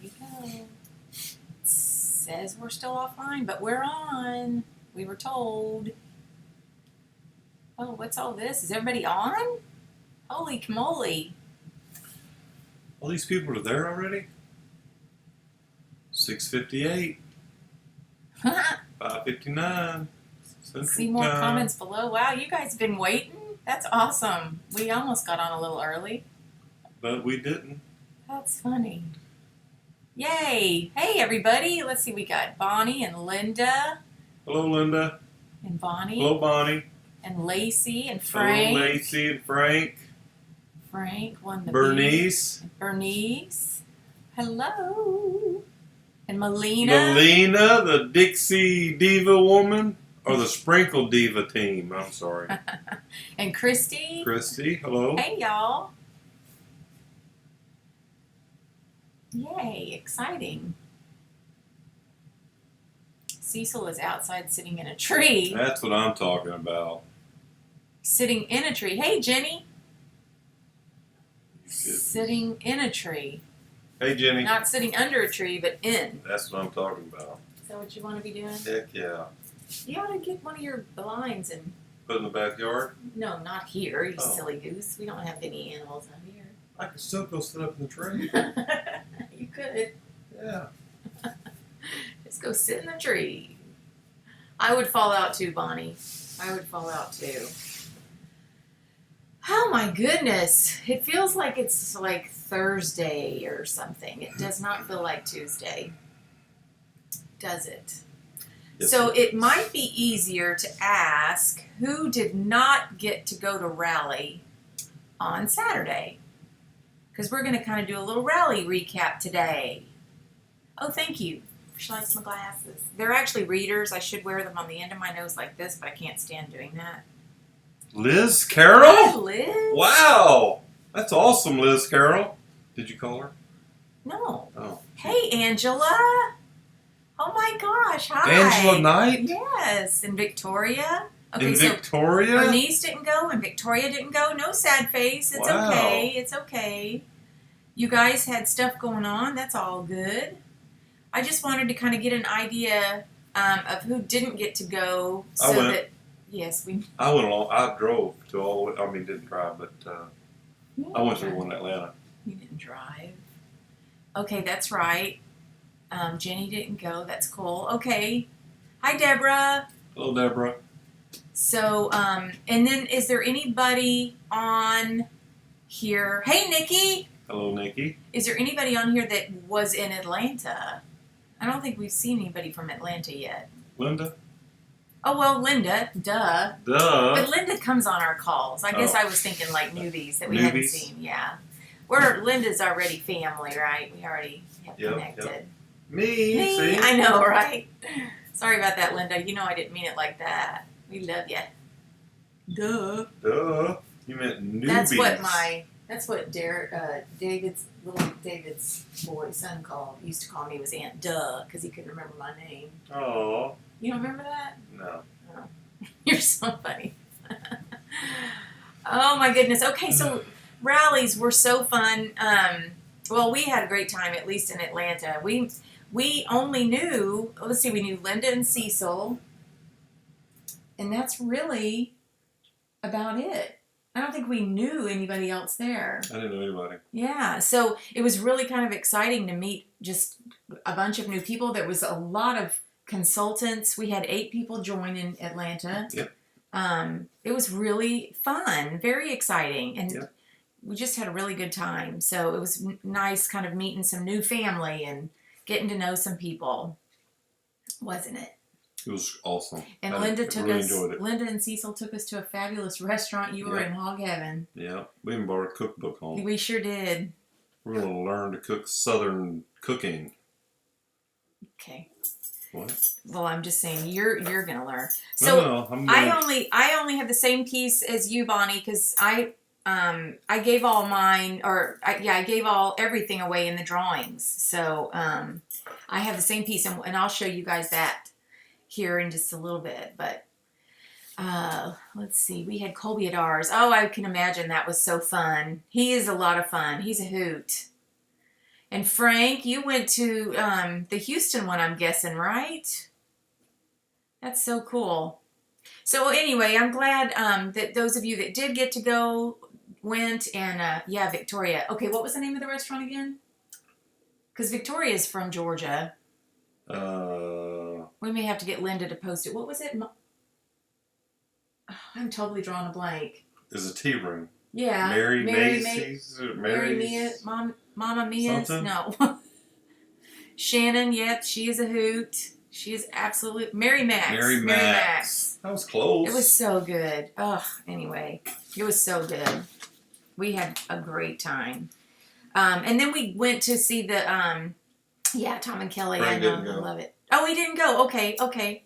we go. It says we're still offline, but we're on. We were told. Oh, what's all this? Is everybody on? Holy camole. All these people are there already? 6:58. 5:59. See more comments below. Wow, you guys have been waiting? That's awesome. We almost got on a little early. But we didn't. That's funny. Yay! Hey, everybody. Let's see. We got Bonnie and Linda. Hello, Linda. And Bonnie. Hello, Bonnie. And Lacey and Frank. Hello, Lacey and Frank. Frank won the Bernice. Bernice. Hello. And Melina. Melina, the Dixie Diva woman. Or the Sprinkle Diva team. I'm sorry. And Christy. Christy, hello. Hey, y'all. Yay, exciting. Cecil is outside sitting in a tree. That's what I'm talking about. Sitting in a tree. Hey, Jenny. Sitting in a tree. Hey, Jenny. Not sitting under a tree, but in. That's what I'm talking about. Is that what you want to be doing? Heck yeah. You ought to get one of your blinds and... Put in the backyard? No, not here, you silly goose. We don't have any animals out here. I could still go sit up in the tree. You could. Yeah. Just go sit in the tree. I would fall out too, Bonnie. I would fall out too. Oh my goodness. It feels like it's like Thursday or something. It does not feel like Tuesday. Does it? Yes, So it might be easier to ask who did not get to go to rally on Saturday. Because we're going to kind of do a little rally recap today. Oh, thank you. She likes my glasses. They're actually readers. I should wear them on the end of my nose like this, but I can't stand doing that. Liz Carroll? Hi, Liz. Wow. That's awesome, Liz Carroll. Did you call her? No. Oh. Hey, Angela. Oh my gosh. Hi. Angela Knight? Yes. And Victoria. Okay, In so Victoria? Bernice didn't go and Victoria didn't go. No sad face. It's Wow. okay. It's okay. You guys had stuff going on. That's all good. I just wanted to kind of get an idea of who didn't get to go. So I went. that, yes, we. I went along. I drove to all the way. I mean, didn't drive, but I went to the one in Atlanta. You didn't drive. Okay, that's right. Jenny didn't go. That's cool. Okay. Hi, Deborah. Hello, Deborah. So, and then is there anybody on here? Hey, Nikki. Hello, Nikki. Is there anybody on here that was in Atlanta? I don't think we've seen anybody from Atlanta yet. Linda? Oh, well, Linda. Duh. Duh. But Linda comes on our calls. I guess Oh. I was thinking like newbies that we hadn't seen. Yeah. Linda's already family, right? We already have connected. Yep. Me, see? I know, right? Sorry about that, Linda. You know I didn't mean it like that. We love you. Duh. Duh. You meant newbies. That's what David's boy son used to call me was Aunt Duh because he couldn't remember my name. Oh. You don't remember that? No. Oh. You're so funny. Oh my goodness. Okay, so rallies were so fun. Well, we had a great time, at least in Atlanta. We only knew, we knew Linda and Cecil, and that's really about it. I don't think we knew anybody else there. I didn't know anybody. Yeah, so it was really kind of exciting to meet just a bunch of new people. There was a lot of consultants. We had 8 people join in Atlanta. Yep. It was really fun, very exciting, and yep. We just had a really good time. So it was nice kind of meeting some new family and getting to know some people, wasn't it? It was awesome. And Linda and Cecil took us to a fabulous restaurant. You were in hog heaven. Yeah, we even brought a cookbook home. We sure did. We're going to learn to cook Southern cooking. Okay. What? Well, I'm just saying you're going to learn. So I only have the same piece as you, Bonnie, because I gave all mine, I gave everything away in the drawings. So I have the same piece, and I'll show you guys that here in just a little bit. But let's see, we had Colby at ours. Oh, I can imagine that was so fun. He is a lot of fun. He's a hoot. And Frank, you went to the Houston one, I'm guessing, right? That's so cool. So anyway, I'm glad that those of you that did get to go went. And yeah, Victoria. Okay, what was the name of the restaurant again? Because Victoria's from Georgia. We may have to get Linda to post it. What was it? I'm totally drawing a blank. Is a tea room. Yeah. Mary Macy's? Mary Mia? Mama Mia's? Something? No. Shannon, yep, she is a hoot. She is absolute. Mary Max. Mary Max. That was close. It was so good. Ugh, anyway. It was so good. We had a great time. And then we went to see the, yeah, Tom and Kelly. Frank I know. didn't go. I love it. Oh, he didn't go. Okay.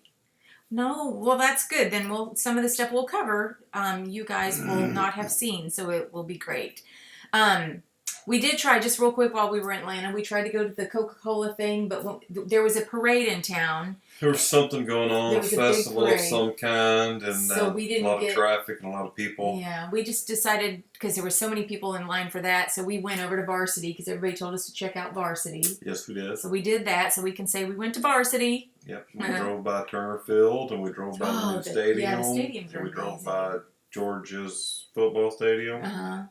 No, well, that's good. Then some of the stuff we'll cover, you guys will not have seen, so it will be great. We did try, just real quick while we were in Atlanta, we tried to go to the Coca-Cola thing, but there was a parade in town. There was something going on, a festival of some kind, and so we didn't a lot of traffic and a lot of people. Yeah, we just decided, because there were so many people in line for that, so we went over to Varsity, because everybody told us to check out Varsity. Yes, we did. So we did that, so we can say we went to Varsity. Yep, we drove by Turner Field, and we drove by the new stadium. Yeah, the stadiums are and we drove amazing. by Georgia's football stadium. Uh-huh.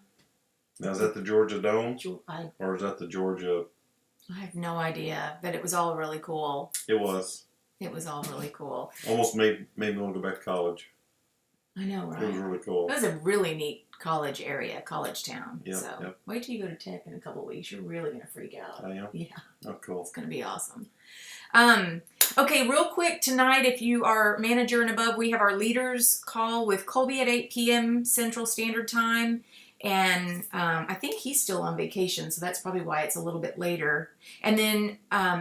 Now, is that the Georgia Dome? I Or is that the Georgia? have no idea, but it was all really cool. It was. It was all really cool. Almost made me want to go back to college. I know, right? It was really cool. It was a really neat college area, college town. Yep, so yep. wait till you go to Tech in a couple of weeks. You're really going to freak out. I am? Yeah. Oh, cool. It's going to be awesome. Okay, real quick, tonight, if you are manager and above, we have our leaders call with Colby at 8 p.m. Central Standard Time. And I think he's still on vacation, so that's probably why it's a little bit later. And then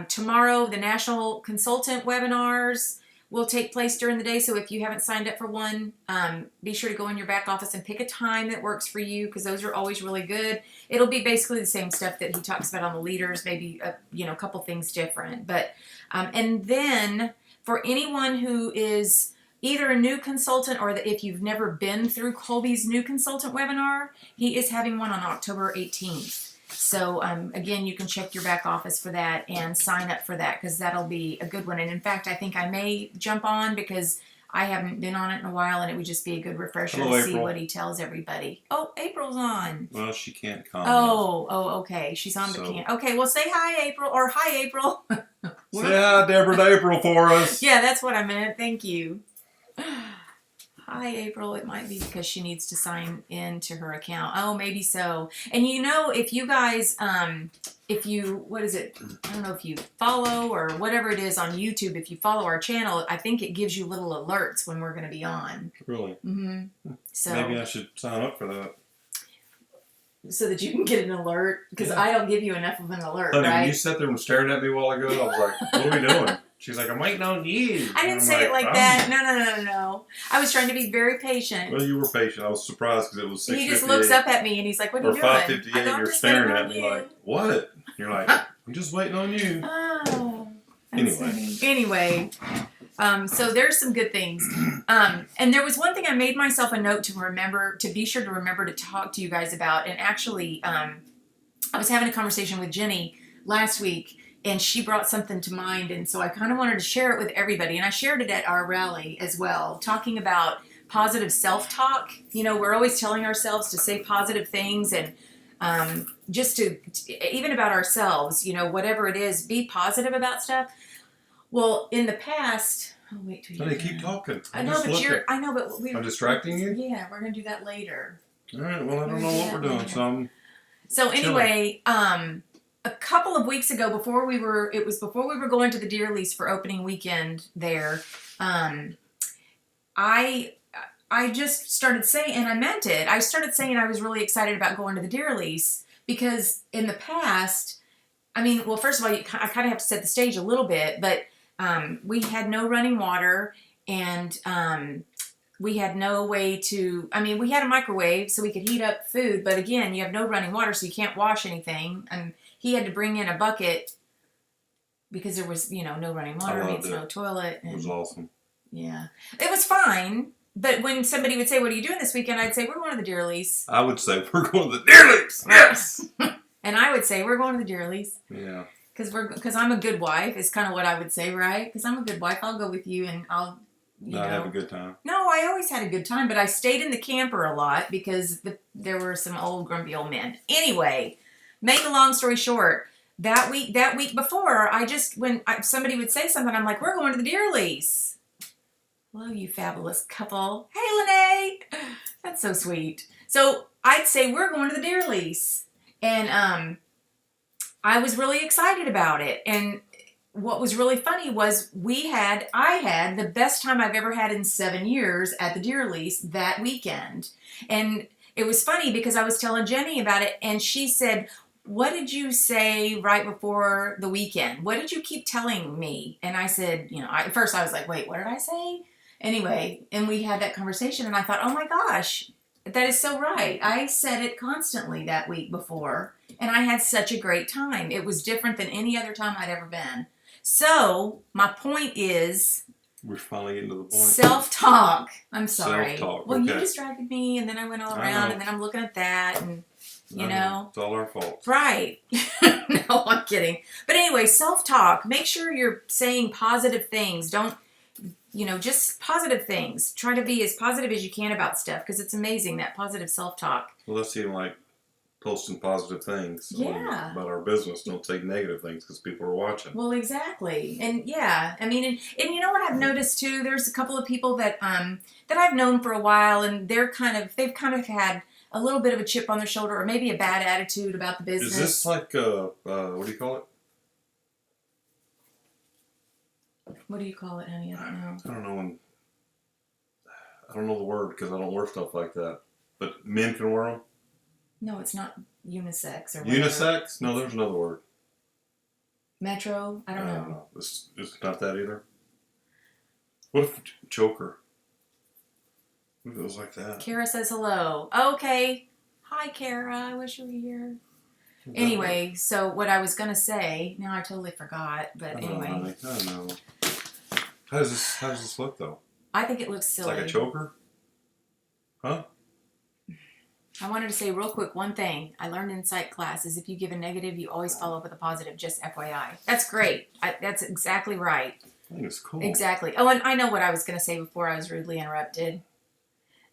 tomorrow, the National Consultant webinars will take place during the day. So if you haven't signed up for one, be sure to go in your back office and pick a time that works for you, because those are always really good. It'll be basically the same stuff that he talks about on the leaders, maybe a couple things different. But and then for anyone who is either a new consultant or if you've never been through Colby's new consultant webinar, he is having one on October 18th. So again, you can check your back office for that and sign up for that, because that'll be a good one. And in fact, I think I may jump on, because I haven't been on it in a while, and it would just be a good refresher to see what he tells everybody. Oh, April's on. Well, she can't come. Oh, okay. She's on, but can't. Okay, well, say hi, April, or hi, April. Say hi, Deborah to April for us. Yeah, that's what I meant. Thank you. Hi, April. It might be because she needs to sign in to her account. Oh, maybe so. And if you guys, what is it? I don't know if you follow or whatever it is on YouTube. If you follow our channel, I think it gives you little alerts when we're going to be on. Really? Mm-hmm. So maybe I should sign up for that. So that you can get an alert, because I don't give you enough of an alert, Honey, right? when you sat there and stared at me a while ago, I was like, what are we doing? She's like, I'm waiting on you. I didn't say it like that. No. I was trying to be very patient. Well, you were patient. I was surprised because it was 6:58. He just looks up at me and he's like, what are you doing? Or 5:58, you're staring at me like, what? You're like, I'm just waiting on you. Oh. Anyway. So there's some good things. And there was one thing I made myself a note to be sure to remember to talk to you guys about. And actually, I was having a conversation with Jenny last week, and she brought something to mind. And so I kind of wanted to share it with everybody. And I shared it at our rally as well, talking about positive self-talk. We're always telling ourselves to say positive things, and just to, even about ourselves, whatever it is, be positive about stuff. Well, in the past, I'll wait till you. Honey, keep talking. I'm distracting you? Yeah, we're gonna do that later. All right. Well, I don't know what we're doing. So anyway, a couple of weeks ago, before we were going to the Deer Lease for opening weekend there, I just started saying, and I meant it. I started saying I was really excited about going to the Deer Lease, because in the past, well, first of all, I kind of have to set the stage a little bit, but we had no running water, and we had no way to, we had a microwave so we could heat up food, but again, you have no running water, so you can't wash anything. And he had to bring in a bucket because there was, no running water, means no toilet. It was awesome. Yeah. It was fine, but when somebody would say, what are you doing this weekend? I'd say, we're going to the Deer Lease. I would say, we're going to the Deer Lease. Yes! And I would say we're going to the Dearlies. Yeah. Because I'm a good wife is kind of what I would say, right? Because I'm a good wife. I'll go with you and I'll, Not have a good time. No, I always had a good time, but I stayed in the camper a lot because there were some old grumpy old men. Anyway, make a long story short, that week before, somebody would say something, I'm like, we're going to the Dearlies. Hello, you fabulous couple. Hey, Lene. That's so sweet. So I'd say we're going to the Dearlies. And I was really excited about it. And what was really funny was I had the best time I've ever had in 7 years at the Dearlies that weekend. And it was funny because I was telling Jenny about it and she said, what did you say right before the weekend? What did you keep telling me? And I said, at first I was like, wait, what did I say? Anyway, and we had that conversation and I thought, oh my gosh, that is so right. I said it constantly that week before and I had such a great time. It was different than any other time I'd ever been. So my point is, we're finally getting to the point. Self-talk. I'm sorry. Self-talk. Well, okay. You distracted me, and then I went all around, and then I'm looking at that, and you know. It's all our fault. Right. No, I'm kidding. But anyway, self-talk. Make sure you're saying positive things. Don't, just positive things. Try to be as positive as you can about stuff, because it's amazing, that positive self-talk. Well, let's see, like, posting positive things about our business. Don't take negative things because people are watching. Well, exactly. And yeah, I mean, and you know what I've noticed too? There's a couple of people that I've known for a while and they've kind of had a little bit of a chip on their shoulder or maybe a bad attitude about the business. Is this like what do you call it? What do you call it, honey? I don't know. I don't know the word because I don't wear stuff like that. But men can wear them? No, it's not unisex or whatever. Unisex? No, there's another word. Metro? I don't know. It's not that either. What if choker? What if it was like that? Kara says hello. Okay. Hi, Kara. I wish you were here. Anyway, so what I was going to say, now I totally forgot, but anyway. I don't know. How does this look, though? I think it looks silly. It's like a choker? Huh? I wanted to say real quick one thing I learned in psych class is if you give a negative, you always follow up with a positive, just FYI. That's great. That's exactly right. I think it's cool. Exactly. Oh, and I know what I was going to say before I was rudely interrupted.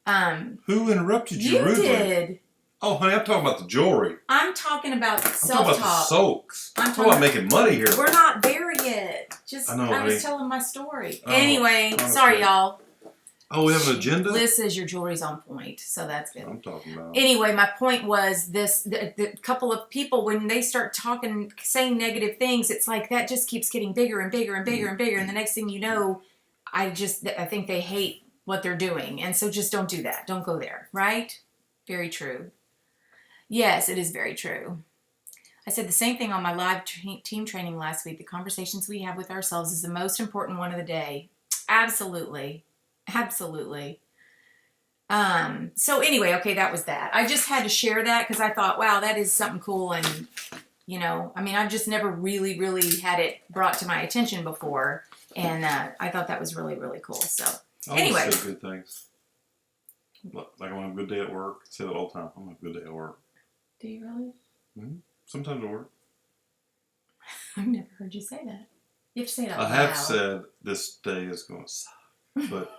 Who interrupted you rudely? You did. Oh, honey, I'm talking about the jewelry. I'm talking about self-talk. I'm talking about the soaks. I'm talking about making money here. We're not there yet. I was telling my story. Anyway, sorry, y'all. Oh, we have an agenda? Liz says your jewelry's on point, so that's good. I'm talking about. Anyway, my point was the couple of people, when they start saying negative things, it's like that just keeps getting bigger and bigger and bigger and bigger. And the next thing you know, I think they hate what they're doing. And so just don't do that. Don't go there, right? Very true. Yes, it is very true. I said the same thing on my live team training last week. The conversations we have with ourselves is the most important one of the day. Absolutely. Absolutely. So anyway, okay, that was that. I just had to share that because I thought, wow, that is something cool. And, I've just never really, really had it brought to my attention before. And I thought that was really, really cool. So anyway. I always say good things. Like I'm on a good day at work. I say that all the time. I'm on a good day at work. Do you really? Mm-hmm. Sometimes at work. I've never heard you say that. You have to say it out loud. I have said this day is going to suck. But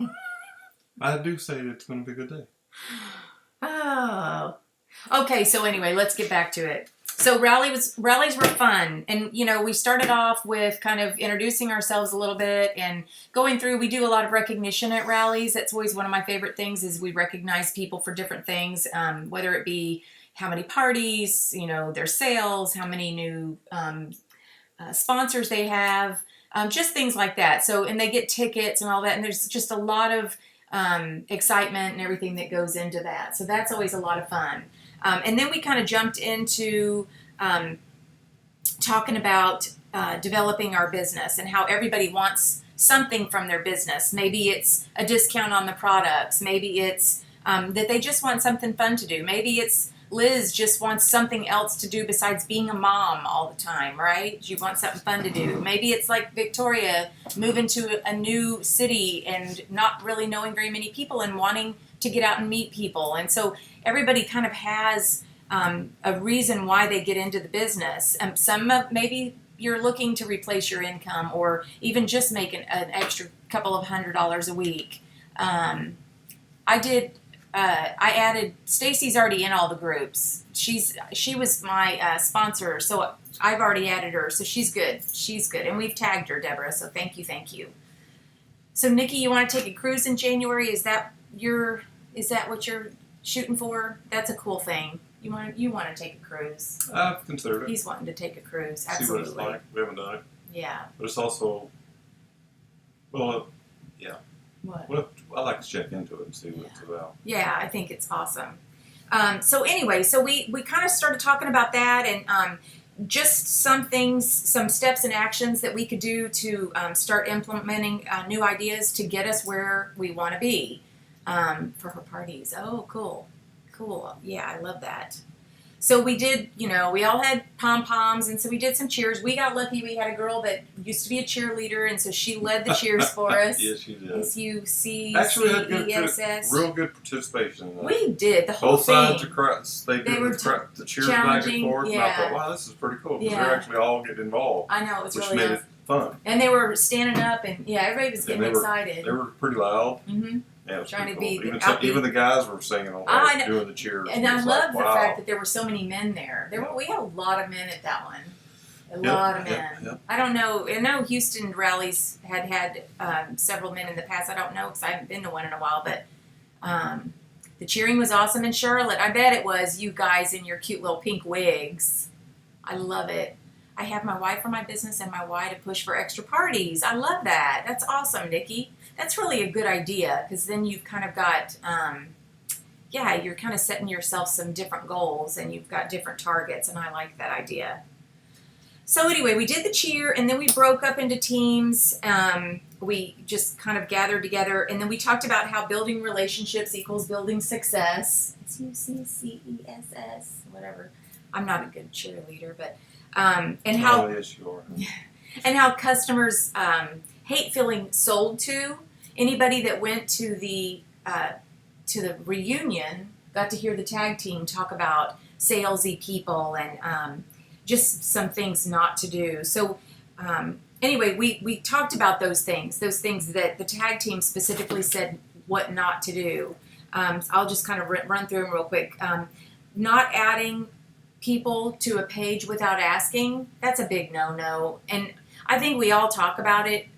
I do say it's going to be a good day. Oh. Okay, so anyway, let's get back to it. So rallies were fun. And, we started off with kind of introducing ourselves a little bit and going through. We do a lot of recognition at rallies. That's always one of my favorite things is we recognize people for different things, whether it be how many parties, their sales, how many new sponsors they have. Just things like that. So, and they get tickets and all that. And there's just a lot of excitement and everything that goes into that. So that's always a lot of fun. And then we kind of jumped into talking about developing our business and how everybody wants something from their business. Maybe it's a discount on the products. Maybe it's that they just want something fun to do. Maybe it's Liz just wants something else to do besides being a mom all the time, right? You want something fun to do. Maybe it's like Victoria moving to a new city and not really knowing very many people and wanting to get out and meet people. And so everybody kind of has a reason why they get into the business. Maybe you're looking to replace your income or even just make an extra couple of $100 a week. I added, Stacy's already in all the groups. She was my sponsor, so I've already added her, so she's good. She's good. And we've tagged her, Deborah, so thank you. So Nikki, you want to take a cruise in January? Is that what you're shooting for? That's a cool thing. You want to take a cruise? I've considered it. He's wanting to take a cruise. See Absolutely. what it's like. We haven't done it. Yeah. But it's also, yeah. What? Well, I like to check into it and see what it's about. Yeah, I think it's awesome. So anyway, we kind of started talking about that and just some things, some steps and actions that we could do to start implementing new ideas to get us where we want to be for her parties. Oh, cool. Yeah, I love that. So we did, we all had pom-poms, and so we did some cheers. We got lucky. We had a girl that used to be a cheerleader, and so she led the cheers for us. Yes, she did. S-U-C-C-E-S-S. Actually, had real good participation. We did, the whole Both thing. sides across, they did the cheers back and forth, and I thought, wow, this is pretty cool, because they're actually all getting involved. I know, it was which really made nice. it fun. And they were standing up, and everybody was getting excited. They were pretty loud. Mm-hmm. Yeah, it was trying to cool. be Even the guys were singing on doing the cheers. And I love the fact that there were so many men there. We had a lot of men at that one. A lot of men. Yep. I don't know. I know Houston rallies had several men in the past. I don't know because I haven't been to one in a while. But the cheering was awesome in Charlotte. I bet it was you guys in your cute little pink wigs. I love it. I have my why for my business and my why to push for extra parties. I love that. That's awesome, Nikki. That's really a good idea because then you've kind of got, you're kind of setting yourself some different goals and you've got different targets, and I like that idea. So anyway, we did the cheer, and then we broke up into teams. We just kind of gathered together, and then we talked about how building relationships equals building success. S-U-C-C-E-S-S, whatever. I'm not a good cheerleader, but and how yes, you are. and how customers hate feeling sold to. Anybody that went to the reunion got to hear the tag team talk about salesy people and just some things not to do. So anyway, we talked about those things that the tag team specifically said what not to do. I'll just kind of run through them real quick. Not adding people to a page without asking, that's a big no-no. And I think we all talk about it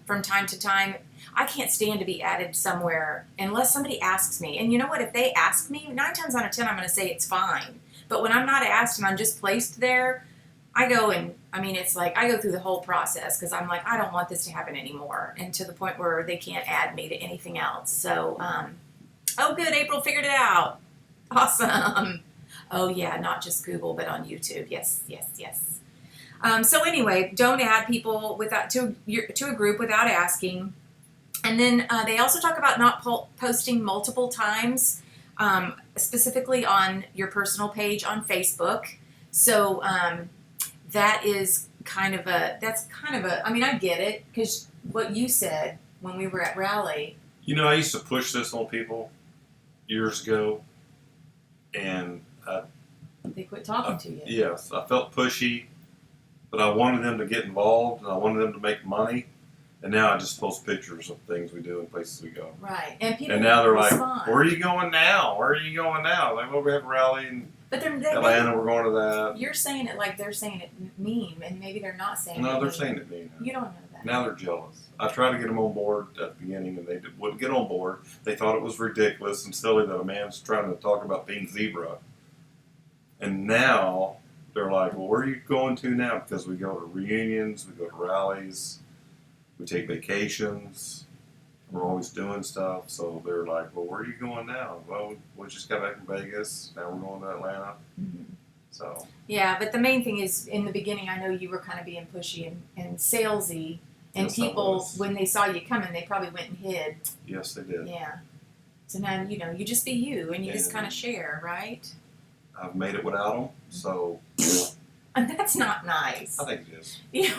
from time to time. I can't stand to be added somewhere unless somebody asks me. And you know what? If they ask me, 9 times out of 10, I'm going to say it's fine. But when I'm not asked and I'm just placed there, it's like I go through the whole process because I'm like, I don't want this to happen anymore. And to the point where they can't add me to anything else. So, oh, good. April figured it out. Awesome. Oh, yeah. Not just Google, but on YouTube. Yes. So anyway, don't add people to a group without asking. And then they also talk about not posting multiple times, specifically on your personal page on Facebook. So that is kind of a, I get it, because what you said when we were at Rally. I used to push this on people years ago, and they quit talking to you. Yes, I felt pushy, but I wanted them to get involved, and I wanted them to make money. And now I just post pictures of things we do and places we go. Right. And now they're respond. like, where are you going now? Like, well, we have a rally in Atlanta, we're going to that. You're saying it like they're saying it mean, and maybe they're not saying it No, mean. they're saying it mean. You don't know that. Now they're jealous. I tried to get them on board at the beginning, and they wouldn't get on board. They thought it was ridiculous and silly that a man's trying to talk about being zebra. And now they're like, well, where are you going to now? Because we go to reunions, we go to rallies, we take vacations, we're always doing stuff. So they're like, well, where are you going now? Well, we just got back from Vegas. Now we're going to Atlanta. Mm-hmm. So. Yeah, but the main thing is, in the beginning, I know you were kind of being pushy and salesy. And yes, people, when they saw you coming, they probably went and hid. Yes, they did. Yeah. So now, you just be you, and you just kind of share, right? I've made it without them, so. And that's not nice. I think it is. Yeah.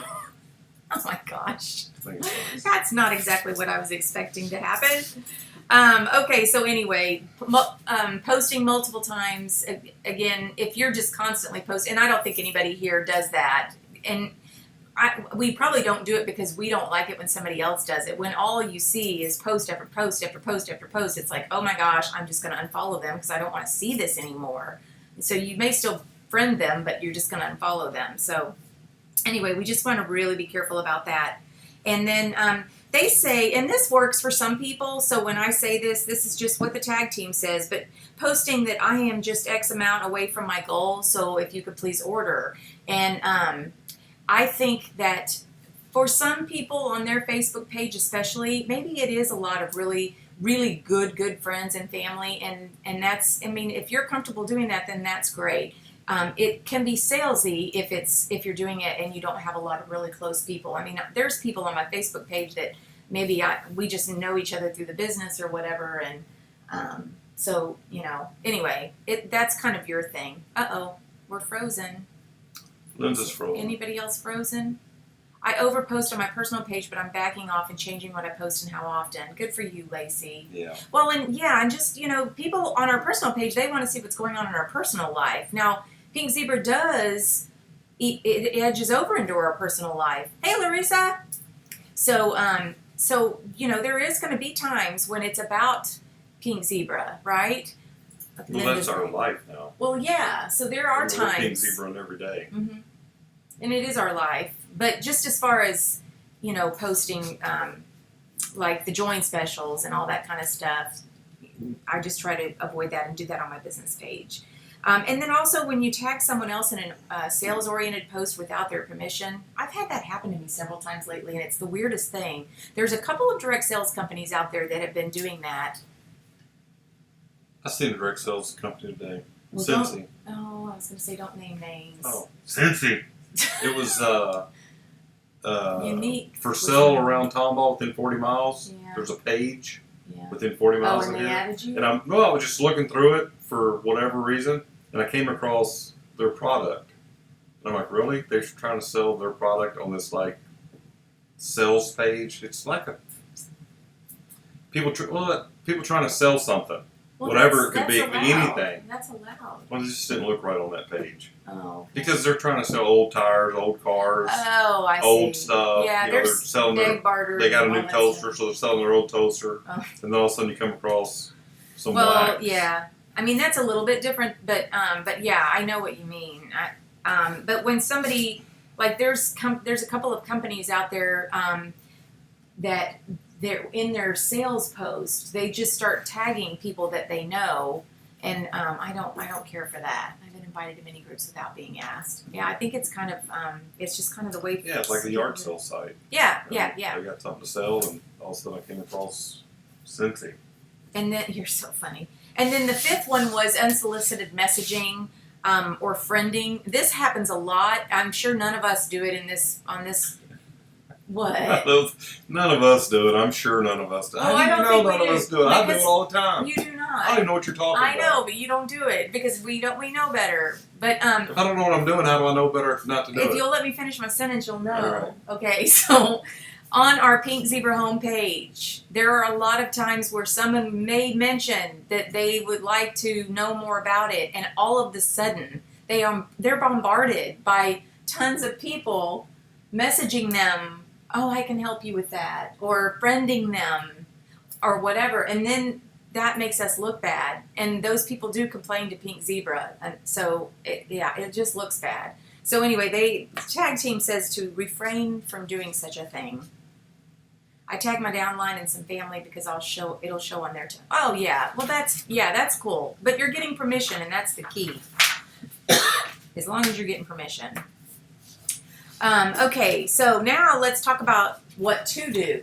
Oh my gosh. I think it's nice. That's not exactly what I was expecting to happen. Okay, so anyway, posting multiple times. Again, if you're just constantly posting, and I don't think anybody here does that, and we probably don't do it because we don't like it when somebody else does it. When all you see is post after post after post after post, it's like, oh my gosh, I'm just going to unfollow them because I don't want to see this anymore. So you may still friend them, but you're just going to unfollow them. So anyway, we just want to really be careful about that. And then they say, and this works for some people, so when I say this is just what the tag team says, but posting that I am just X amount away from my goal, so if you could please order. And I think that for some people on their Facebook page especially, maybe it is a lot of really, really good friends and family, and that's, I mean, if you're comfortable doing that, then that's great. It can be salesy if you're doing it and you don't have a lot of really close people. I mean, there's people on my Facebook page that maybe we just know each other through the business or whatever, and so anyway, that's kind of your thing. We're frozen. Linda's frozen. Anybody else frozen? I overpost on my personal page, but I'm backing off and changing what I post and how often. Good for you, Lacey. Yeah. Well, and just people on our personal page, they want to see what's going on in our personal life. Now, Pink Zebra does, it edges over into our personal life. Hey, Larissa! So, there is going to be times when it's about Pink Zebra, right? Well, that's our life now. Well, yeah, so there are times. Pink Zebra every day. Mm-hmm. And it is our life. But just as far as, posting, like the join specials and all that kind of stuff, I just try to avoid that and do that on my business page. And then also when you tag someone else in a sales-oriented post without their permission, I've had that happen to me several times lately, and it's the weirdest thing. There's a couple of direct sales companies out there that have been doing that. I seen a direct sales company today. Well, Cincy. I was going to say don't name names. Oh, Cincy. It was unique. For sale around Tomball within 40 miles. Yeah. There's a page Yeah. within 40 miles and of they here. added you? And I was just looking through it for whatever reason, and I came across their product. And I'm like, really? They're trying to sell their product on this sales page? It's like people trying to sell something. Well, whatever it could that's be, allowed. anything. That's allowed. Well, it just didn't look right on that page. Oh. Because they're trying to sell old tires, old cars, Oh, I see. old stuff. Yeah, they're selling barter. they got a and new all that toaster, stuff. so they're selling their old toaster. Oh. And then all of a sudden you come across some Well, wax. yeah. I mean, that's a little bit different, but yeah, I know what you mean. But when somebody, there's a couple of companies out there that they're in their sales post, they just start tagging people that they know, and I don't care for that. I've been invited to many groups without being asked. Yeah, I think it's kind of it's just kind of the way. Yeah, it's like a yard sale site. Yeah. They got something to sell, and all of a sudden I came across Cincy. And then you're so funny. And then the fifth one was unsolicited messaging or friending. This happens a lot. I'm sure none of us do it on this. What? None of us do it. I'm sure none of us do it. Oh, I don't think none we of do. us do it. I do it all the time. You do not. I don't even know what you're talking about. I know, but you don't do it because we know better. But if I don't know what I'm doing, how do I know better not to do it? If you'll let me finish my sentence, you'll know. All right. Okay, so on our Pink Zebra homepage, there are a lot of times where someone may mention that they would like to know more about it, and all of a sudden they're bombarded by tons of people messaging them, oh, I can help you with that, or friending them, or whatever, and then that makes us look bad, and those people do complain to Pink Zebra, and so it just looks bad. So anyway, the tag team says to refrain from doing such a thing. I tag my downline and some family because it'll show on there too. Oh yeah, well that's cool, but you're getting permission, and that's the key. As long as you're getting permission. Okay, so now let's talk about what to do. You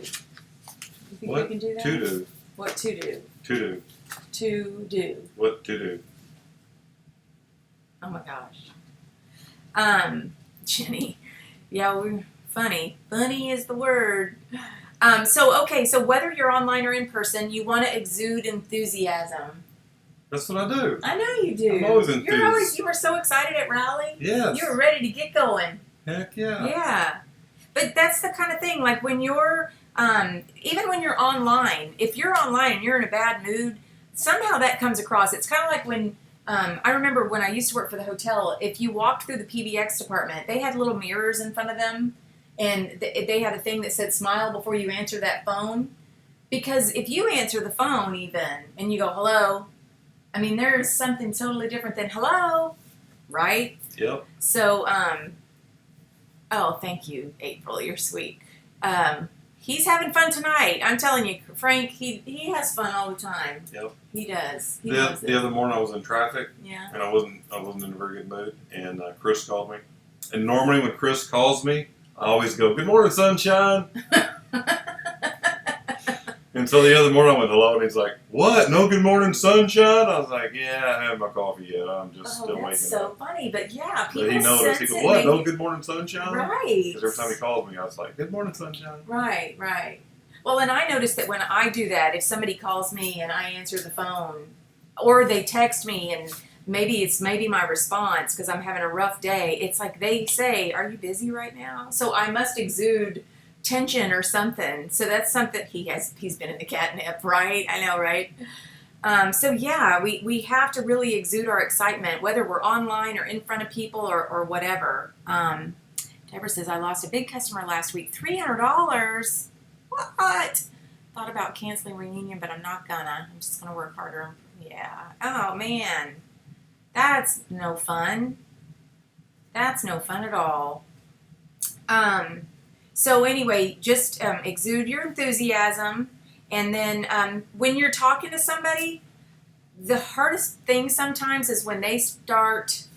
think What we can do that? to do? What to do? To do. To do. What to do? Oh my gosh. Jenny. Yeah, we're funny. Funny is the word. So whether you're online or in person, you want to exude enthusiasm. That's what I do. I know you do. I'm always enthused. You were so excited at Raleigh. Yes. You were ready to get going. Heck yeah. Yeah. But that's the kind of thing, like when you're, even when you're online, if you're online and you're in a bad mood, somehow that comes across. It's kind of like when, I remember when I used to work for the hotel, if you walked through the PBX department, they had little mirrors in front of them, and they had a thing that said smile before you answer that phone. Because if you answer the phone even, and you go, hello, I mean, there's something totally different than hello, right? Yep. So, oh, thank you, April. You're sweet. He's having fun tonight. I'm telling you, Frank, he has fun all the time. Yep. He does. He The other morning I was in traffic. Yeah. And I wasn't in a very good mood. And Chris called me. And normally when Chris calls me, I always go, "Good morning, sunshine." And so the other morning I went, "Hello," and he's like, "What? No good morning, sunshine?" I was like, "Yeah, I haven't had my coffee yet. I'm just still waking up." That's so funny, but yeah, people But he noticed. He sense goes, it. "What? No good morning, sunshine?" Right. Because every time he calls me, I was like, "Good morning, sunshine." Right, right. Well, and I noticed that when I do that, if somebody calls me and I answer the phone, or they text me and maybe my response because I'm having a rough day, it's like they say, "Are you busy right now?" So I must exude tension or something. So that's something he's been in the catnip, right? I know, right? So yeah, we have to really exude our excitement, whether we're online or in front of people or whatever. Deborah says, I lost a big customer last week, $300. What? Thought about canceling reunion, but I'm not gonna. I'm just gonna work harder. Yeah. Oh man, that's no fun. That's no fun at all. So anyway, just exude your enthusiasm, and then when you're talking to somebody, the hardest thing sometimes is when they start,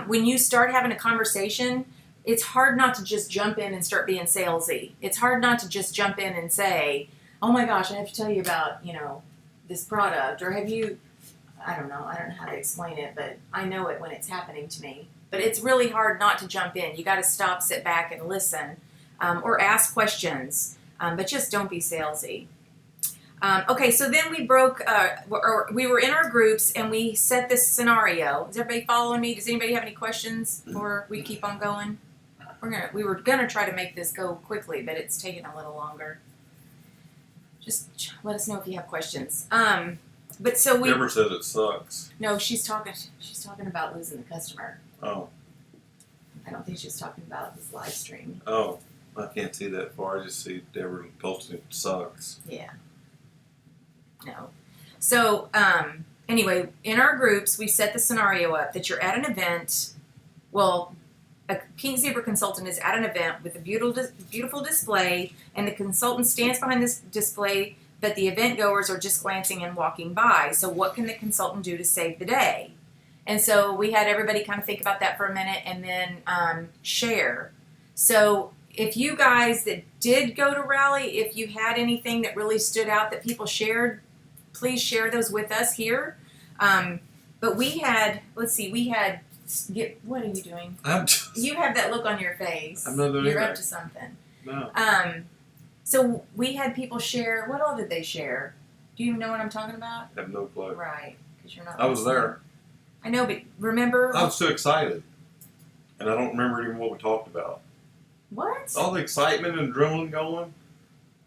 when you start having a conversation. It's hard not to just jump in and start being salesy. It's hard not to just jump in and say, "Oh my gosh, I have to tell you about this product," or have you. I don't know how to explain it, but I know it when it's happening to me. But it's really hard not to jump in. You got to stop, sit back, and listen. Or ask questions, but just don't be salesy. Okay, so then we we were in our groups and we set this scenario. Is everybody following me? Does anybody have any questions before we keep on going? We were gonna try to make this go quickly, but it's taking a little longer. Just let us know if you have questions. But so we. Deborah says it sucks. No, she's talking about losing the customer. Oh. I don't think she's talking about this live stream. Oh. I can't see that far. I just see Deborah posting it sucks. Yeah. No. So, anyway, in our groups, we set the scenario up that you're at an event. Well, a Pink Zebra consultant is at an event with a beautiful display, and the consultant stands behind this display, but the event goers are just glancing and walking by. So what can the consultant do to save the day? And so we had everybody kind of think about that for a minute and then share. So if you guys that did go to Rally, if you had anything that really stood out that people shared, please share those with us here. But we had, what are you doing? You have that look on your face. I'm not doing You're anything. up to something. No. So we had people share, what all did they share? Do you even know what I'm talking about? I have no clue. Right, because you're not I was listening. there. I know, but remember? I was too excited. And I don't remember even what we talked about. What? All the excitement and adrenaline going,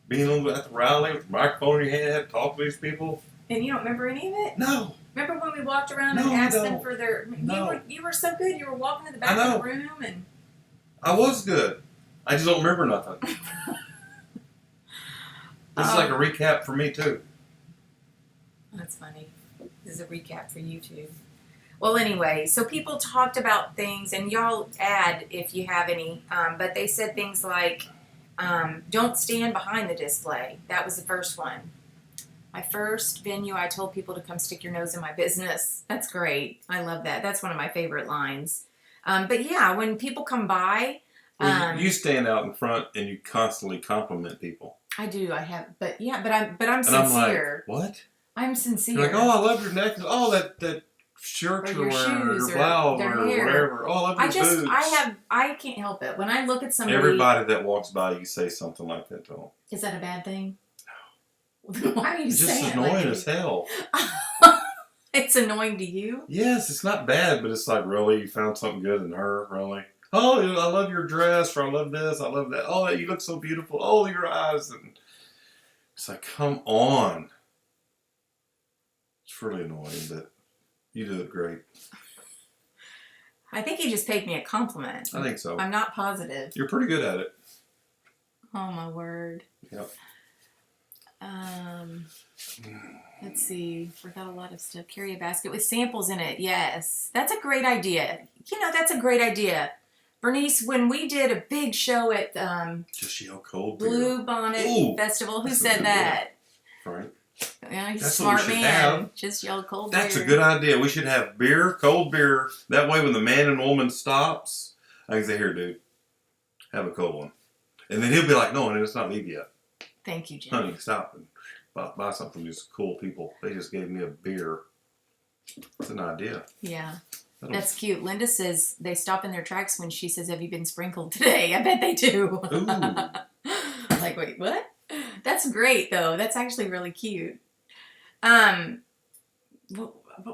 being at the rally with the microphone in your hand, talk to these people. And you don't remember any of it? No. Remember when we walked around and No, I asked them don't. for their... No. You were so good. You were walking to the back I know. of the room and... I was good. I just don't remember nothing. This is like a recap for me, too. That's funny. This is a recap for you, too. Well, anyway, so people talked about things, and y'all add if you have any, but they said things like, don't stand behind the display. That was the first one. My first venue, I told people to come stick your nose in my business. That's great. I love that. That's one of my favorite lines. But yeah, when people come by... Well, you stand out in front and you constantly compliment people. I do. I have, but yeah, but I'm And sincere. I'm like, what? I'm sincere. You're like, oh, I love your necklace. Oh, that shirt Or you're your wearing, or shoes, your or blouse, their or hair. whatever. Oh, I love your boots. I can't help it. When I look at somebody... Everybody that walks by, you say something like that to them. Is that a bad thing? No. Why are you It's saying just it? annoying as hell. It's annoying to you? Yes, it's not bad, but it's like, really? You found something good in her? Really? Oh, I love your dress, or I love this, I love that. Oh, you look so beautiful. Oh, your eyes. And it's like, come on. It's really annoying, but you do it great. I think he just paid me a compliment. I think so. I'm not positive. You're pretty good at it. Oh my word. Yep. Let's see. Forgot a lot of stuff. Carry a basket with samples in it. Yes. That's a great idea. That's a great idea. Bernice, when we did a big show at Just yell cold Blue beer. Bonnet Festival, who said that? Frank. Yeah, he's a That's smart what we should man. have. Just yell cold That's beer. a good idea. We should have beer, cold beer. That way when the man and woman stops, I can say, here, dude, have a cold one. And then he'll be like, no, it's not leave yet. Thank you, Jim. Honey, stop and buy something from these cool people. They just gave me a beer. It's an idea. Yeah. That's cute. Linda says they stop in their tracks when she says, have you been sprinkled today? I bet they do. Ooh. Like, wait, what? That's great, though. That's actually really cute. What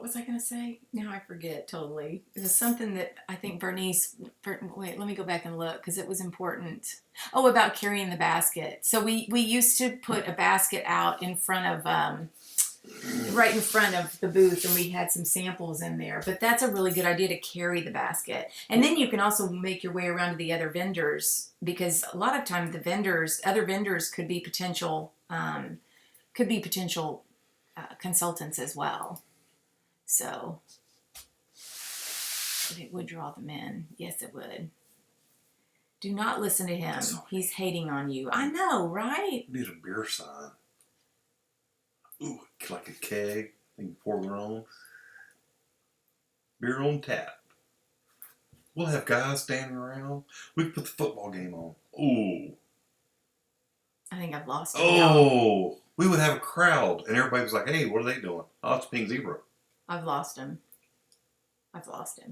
was I going to say? Now I forget totally. It was something that I think Bernice... Wait, let me go back and look, because it was important. Oh, about carrying the basket. So we used to put a basket out in front of... right in front of the booth, and we had some samples in there. But that's a really good idea to carry the basket. And then you can also make your way around to the other vendors, because a lot of times other vendors could be potential consultants as well. So it would draw them in. Yes, it would. Do not listen to him. He's hating on you. I know, right? Need a beer sign. Ooh, like a keg. You can pour their own. Beer on tap. We'll have guys standing around. We can put the football game on. Ooh. I think I've lost him. Oh. We would have a crowd. And everybody was like, hey, what are they doing? Oh, it's Pink Zebra. I've lost him. I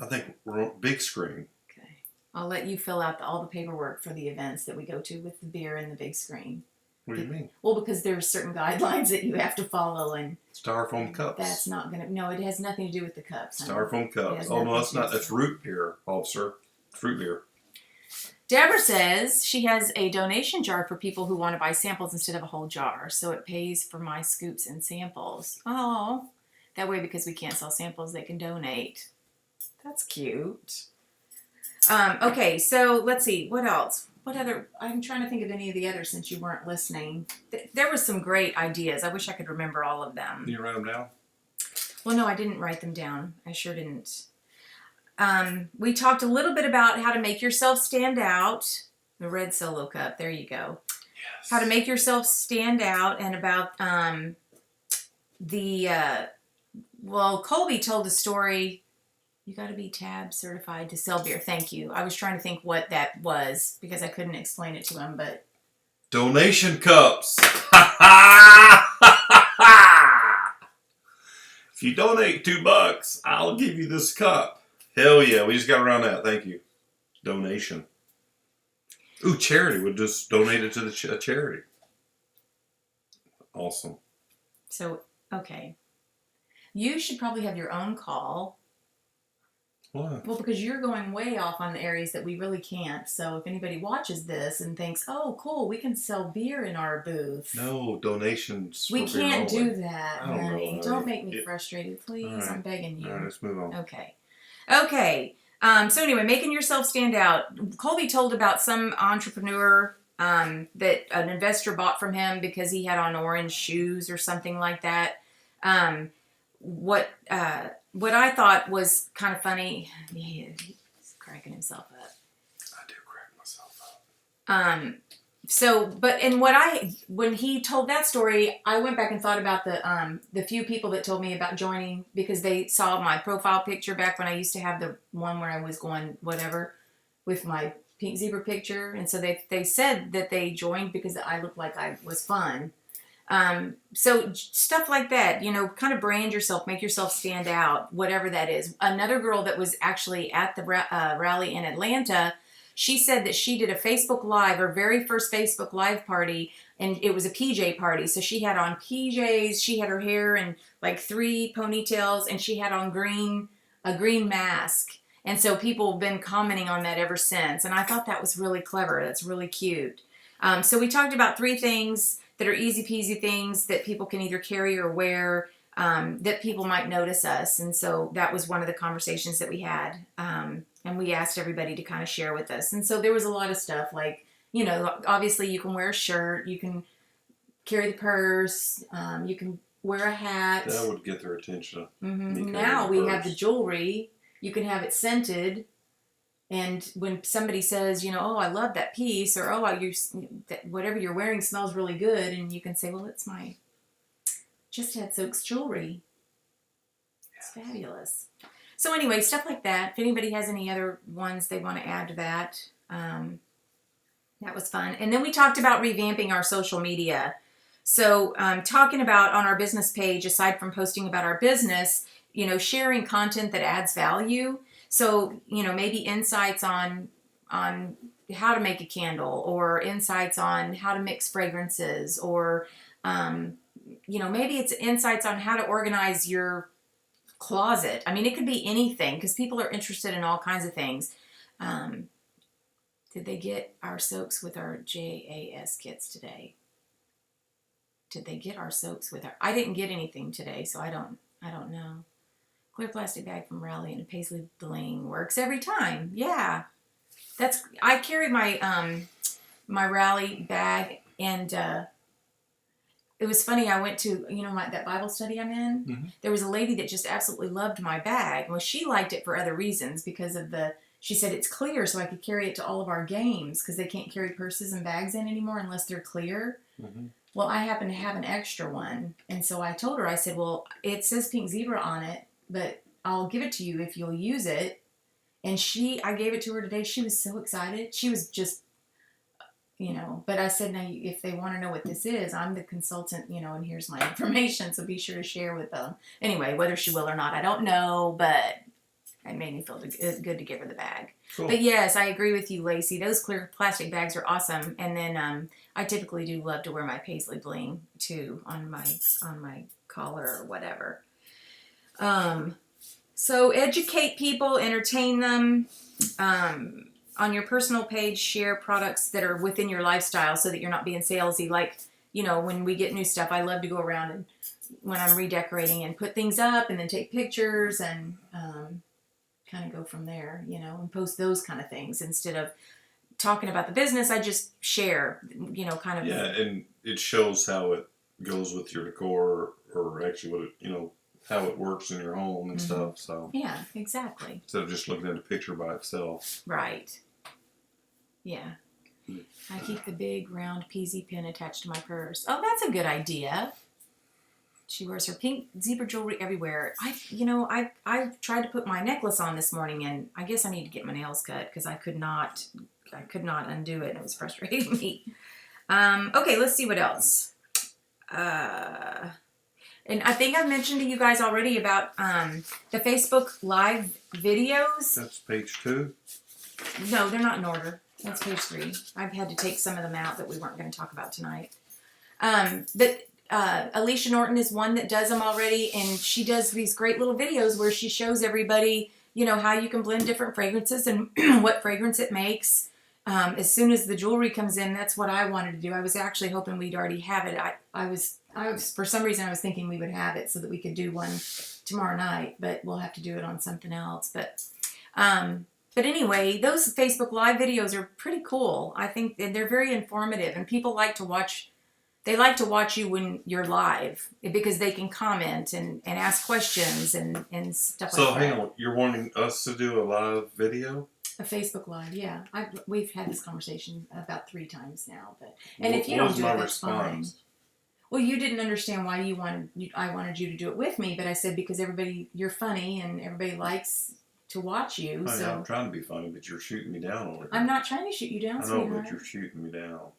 think we're on big screen. Okay. I'll let you fill out all the paperwork for the events that we go to with the beer and the big screen. What do you mean? Well, because there's certain guidelines that you have to follow, and Styrofoam cups. That's not gonna. No, it has nothing to do with the cups. Styrofoam cups. Oh no, that's not. That's root beer, officer. Fruit beer. Deborah says she has a donation jar for people who want to buy samples instead of a whole jar, so it pays for my scoops and samples. Oh, that way, because we can't sell samples, they can donate. That's cute. Okay, so let's see. What else? What other? I'm trying to think of any of the others since you weren't listening. There were some great ideas. I wish I could remember all of them. Can you write them down? Well, no, I didn't write them down. I sure didn't. We talked a little bit about how to make yourself stand out. The red Solo cup. There you go. Yes. How to make yourself stand out, and about well, Colby told a story. You got to be TAB certified to sell beer. Thank you. I was trying to think what that was because I couldn't explain it to him, but... Donation cups. If you donate $2, I'll give you this cup. Hell yeah, we just got around that. Thank you. Donation. Ooh, charity. We'll just donate it to the charity. Awesome. So, okay. You should probably have your own call. What? Well, because you're going way off on the areas that we really can't. So if anybody watches this and thinks, oh, cool, we can sell beer in our booth. No, donations. We can't do that, honey. Don't make me frustrated, frustrated, please. Right. I'm begging you. All right, let's move on. Okay. So anyway, making yourself stand out. Colby told about some entrepreneur that an investor bought from him because he had on orange shoes or something like that. What I thought was kind of funny, he's cracking himself up. I do crack myself up. When he told that story, I went back and thought about the few people that told me about joining because they saw my profile picture back when I used to have the one where I was going whatever with my Pink Zebra picture, and so they said that they joined because I looked like I was fun. So stuff like that, kind of brand yourself, make yourself stand out, whatever that is. Another girl that was actually at the rally in Atlanta, she said that she did a Facebook Live, her very first Facebook Live party, and it was a PJ party. So she had on PJs, she had her hair in like 3 ponytails, and she had on a green mask. And so people have been commenting on that ever since. And I thought that was really clever. That's really cute. So we talked about 3 things that are easy peasy things that people can either carry or wear, that people might notice us. And so that was one of the conversations that we had. And we asked everybody to kind of share with us. And so there was a lot of stuff like, you know, obviously you can wear a shirt, you can carry the purse, you can wear a hat. That would get their attention. Now we have the jewelry. You can have it scented. And when somebody says, you know, oh, I love that piece, or oh, whatever you're wearing smells really good, and you can say, well, it's my Just Had Soaks jewelry. It's fabulous. So anyway, stuff like that. If anybody has any other ones they want to add to that, that was fun. And then we talked about revamping our social media. So talking about on our business page, aside from posting about our business, you know, sharing content that adds value. So, you know, maybe insights on how to make a candle, or insights on how to mix fragrances, or, you know, maybe it's insights on how to organize your closet. I mean, it could be anything because people are interested in all kinds of things. Did they get our soaks with our JAS kits today? Did they get our soaks with our... I didn't get anything today, so I don't know. Clear plastic bag from Raleigh and a paisley bling works every time. Yeah, I carry my my Raleigh bag, and it was funny. I went to that Bible study I'm in. Mm-hmm. There was a lady that just absolutely loved my bag. Well, she liked it for other reasons because of she said it's clear, so I could carry it to all of our games because they can't carry purses and bags in anymore unless they're clear. Mm-hmm. Well, I happen to have an extra one, and so I told her, I said, well, it says Pink Zebra on it, but I'll give it to you if you'll use it. And I gave it to her today. She was so excited. She was just, but I said, now, if they want to know what this is, I'm the consultant, and here's my information, so be sure to share with them. Anyway, whether she will or not, I don't know, but it made me feel good to give her the bag. Cool. But yes, I agree with you, Lacey. Those clear plastic bags are awesome. And then I typically do love to wear my paisley bling too on my collar or whatever. So educate people, entertain them. On your personal page, share products that are within your lifestyle so that you're not being salesy. Like, when we get new stuff, I love to go around and when I'm redecorating and put things up and then take pictures and kind of go from there, and post those kind of things instead of talking about the business. I just share, kind of. Yeah, and it shows how it goes with your decor, or actually what it, how it works in your home and stuff. So yeah, exactly. Instead of just looking at a picture by itself. Right. Yeah. I keep the big round peasy pin attached to my purse. Oh, that's a good idea. She wears her pink zebra jewelry everywhere. I tried to put my necklace on this morning, and I guess I need to get my nails cut because I could not undo it. It was frustrating me. Okay, let's see what else. And I think I've mentioned to you guys already about the Facebook Live videos. That's page 2? No, they're not in order. That's page 3. I've had to take some of them out that we weren't going to talk about tonight. But Alicia Norton is one that does them already, and she does these great little videos where she shows everybody, how you can blend different fragrances and what fragrance it makes. As soon as the jewelry comes in, that's what I wanted to do. I was actually hoping we'd already have it. I was for some reason I was thinking we would have it so that we could do one tomorrow night, but we'll have to do it on something else. But anyway, those Facebook Live videos are pretty cool. I think they're very informative, and people like to watch. They like to watch you when you're live because they can comment and ask questions and stuff like that. So hang on, you're wanting us to do a live video? A Facebook Live, yeah. We've had this conversation about 3 times now, if you don't do it, that's fine. Well, you didn't understand why I wanted you to do it with me, but I said because you're funny and everybody likes to watch you. Oh, yeah, I'm trying to be funny, but you're shooting me down over here. I'm not trying to shoot you down, sweetheart. I know, but you're shooting me down.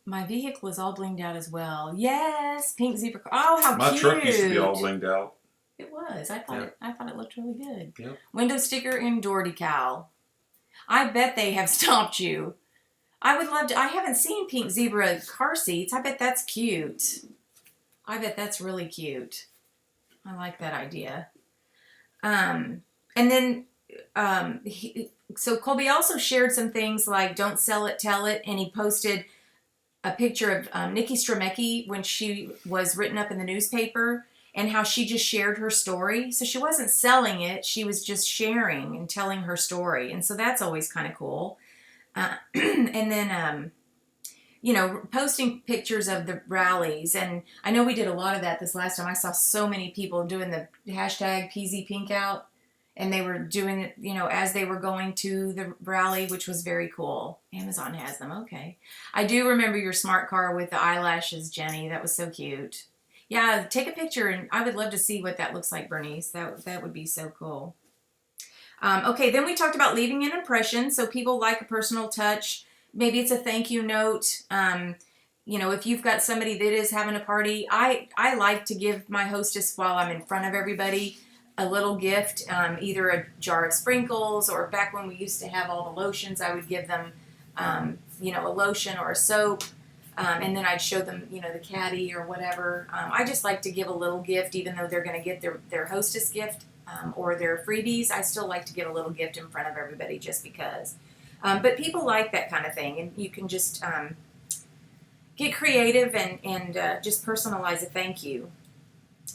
My vehicle is all blinged out as well. Yes, pink zebra. Oh, how cute! My truck used to be all blinged out. It was. I thought it looked really good. Yep. Window sticker and door decal. I bet they have stopped you. I would love to. I haven't seen pink zebra car seats. I bet that's cute. I bet that's really cute. I like that idea. And then, so Colby also shared some things like "Don't sell it, tell it," and he posted a picture of Nikki Stromecki when she was written up in the newspaper, and how she just shared her story. So she wasn't selling it; she was just sharing and telling her story, and so that's always kind of cool. And then, posting pictures of the rallies, and I know we did a lot of that this last time. I saw so many people doing the hashtag PZ Pink Out. And they were doing it, as they were going to the rally, which was very cool. Amazon has them. Okay. I do remember your smart car with the eyelashes, Jenny. That was so cute. Yeah, take a picture, and I would love to see what that looks like, Bernice. That would be so cool. Okay, then we talked about leaving an impression. So people like a personal touch. Maybe it's a thank you note. If you've got somebody that is having a party, I like to give my hostess, while I'm in front of everybody, a little gift, either a jar of sprinkles, or back when we used to have all the lotions, I would give them, a lotion or a soap, and then I'd show them, the caddy or whatever. I just like to give a little gift, even though they're going to get their hostess gift or their freebies. I still like to give a little gift in front of everybody just because. But people like that kind of thing, and you can just get creative and just personalize a thank you.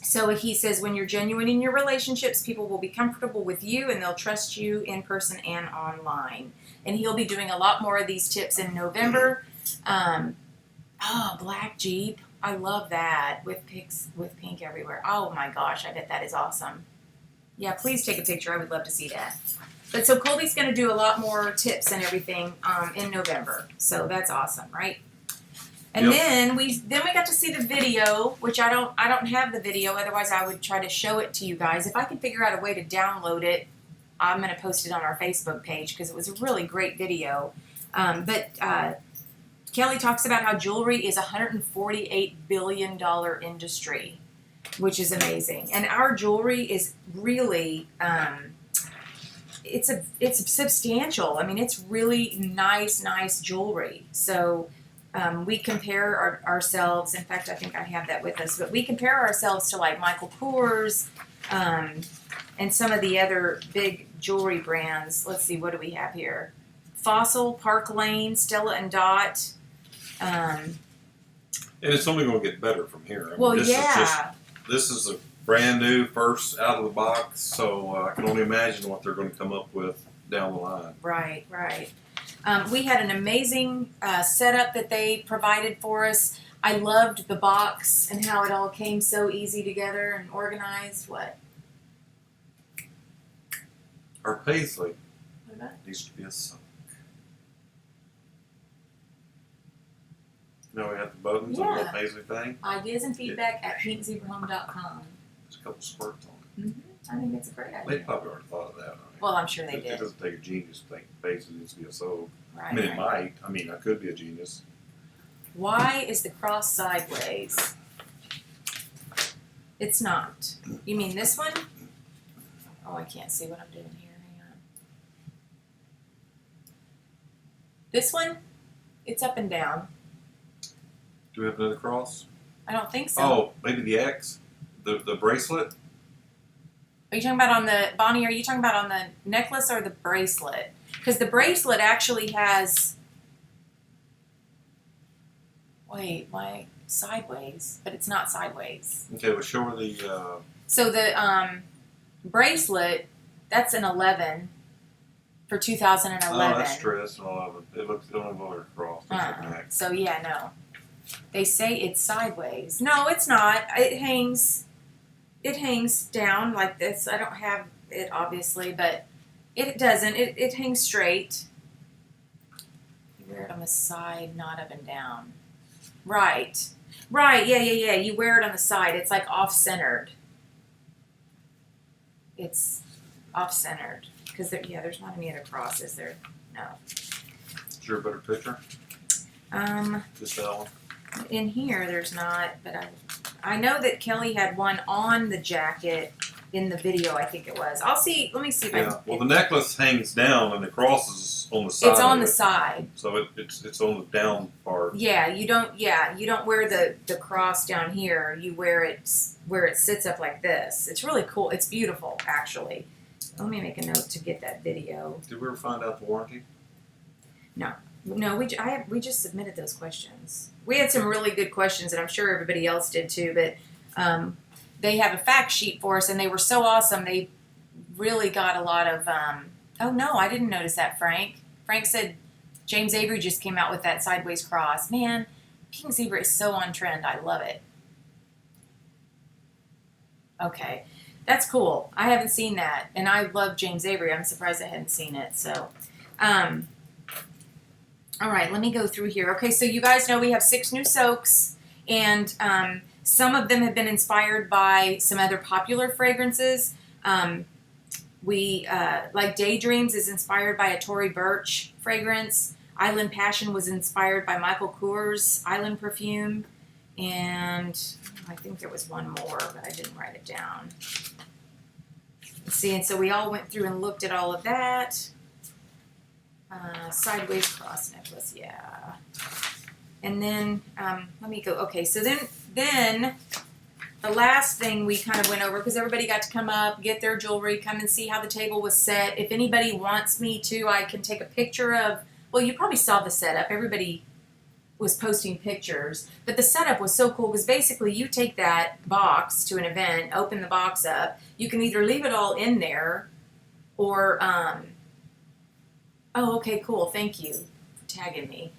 So he says, when you're genuine in your relationships, people will be comfortable with you and they'll trust you in person and online. And he'll be doing a lot more of these tips in November. Black Jeep. I love that with pink everywhere. Oh my gosh, I bet that is awesome. Yeah, please take a picture. I would love to see that. But so Colby's going to do a lot more tips and everything in November. So that's awesome, right? And yep. then we got to see the video, which I don't have the video. Otherwise, I would try to show it to you guys. If I could figure out a way to download it, I'm going to post it on our Facebook page because it was a really great video. But Kelly talks about how jewelry is a $148 billion industry, which is amazing. And our jewelry is really it's substantial. I mean, it's really nice jewelry. So. We compare ourselves. In fact, I think I have that with us. But we compare ourselves to like Michael Kors and some of the other big jewelry brands. Let's see, what do we have here? Fossil, Park Lane, Stella and Dot. And it's only going to get better from here. This is a brand new, first out of the box. So I can only imagine what they're going to come up with down the line. Right. We had an amazing setup that they provided for us. I loved the box and how it all came so easy together and organized. What? Our paisley What needs to be a sock. We have the buttons on the little paisley thing. Ideas and feedback at pinkzebrahome.com. There's a couple squirts on it. Mm-hmm. I think it's a great idea. They probably already thought of that. Well, I'm sure they It did. doesn't take a genius to think paisley needs to be a soap. Right, I mean, it might. I mean, I could be a genius. Why is the cross sideways? It's not. You mean this one? Oh, I can't see what I'm doing here. Hang on. This one? It's up and down. Do we have another cross? I don't think so. Oh, maybe the X? The bracelet? Are you talking about on the, Bonnie, are you talking about on the necklace or the bracelet? Because the bracelet actually has, sideways, but it's not sideways. Okay, well, show her the... So the bracelet, that's an 11 for 2011. Oh, that's true. That's an 11. It don't look across. So, yeah, no. They say it's sideways. No, it's not. It hangs down like this. I don't have it, obviously, but it doesn't. It hangs straight. You wear it on the side, not up and down. Right. Yeah. You wear it on the side. It's like off-centered. It's off-centered. Because, there's not any other crosses there. No. Is there a better picture? Just that one? In here, there's not, but I know that Kelly had one on the jacket in the video. I think it was. I'll see. Let me see if I. Yeah. Well, the necklace hangs down, and the cross is on the side. It's on the side. So it's on the down part. Yeah, you don't. Yeah, you don't wear the cross down here. You wear it where it sits up like this. It's really cool. It's beautiful, actually. Let me make a note to get that video. Did we ever find out the warranty? No, we just submitted those questions. We had some really good questions, and I'm sure everybody else did too. But they have a fact sheet for us, and they were so awesome. They really got a lot of. Oh no, I didn't notice that, Frank. Frank said James Avery just came out with that sideways cross. Man, pink zebra is so on trend. I love it. Okay, that's cool. I haven't seen that, and I love James Avery. I'm surprised I hadn't seen it. So. All right, let me go through here. Okay, so you guys know we have 6 new soaks, and some of them have been inspired by some other popular fragrances. Like Daydreams is inspired by a Tory Burch fragrance. Island Passion was inspired by Michael Kors Island perfume. And I think there was one more, but I didn't write it down. Let's see, and so we all went through and looked at all of that. Sideways cross necklace, yeah. And then, let me go, okay, so then the last thing we kind of went over, because everybody got to come up, get their jewelry, come and see how the table was set. If anybody wants me to, I can take a picture of, well, you probably saw the setup. Everybody was posting pictures, but the setup was so cool because basically you take that box to an event, open the box up, you can either leave it all in there or, oh, okay, cool. Thank you for tagging me.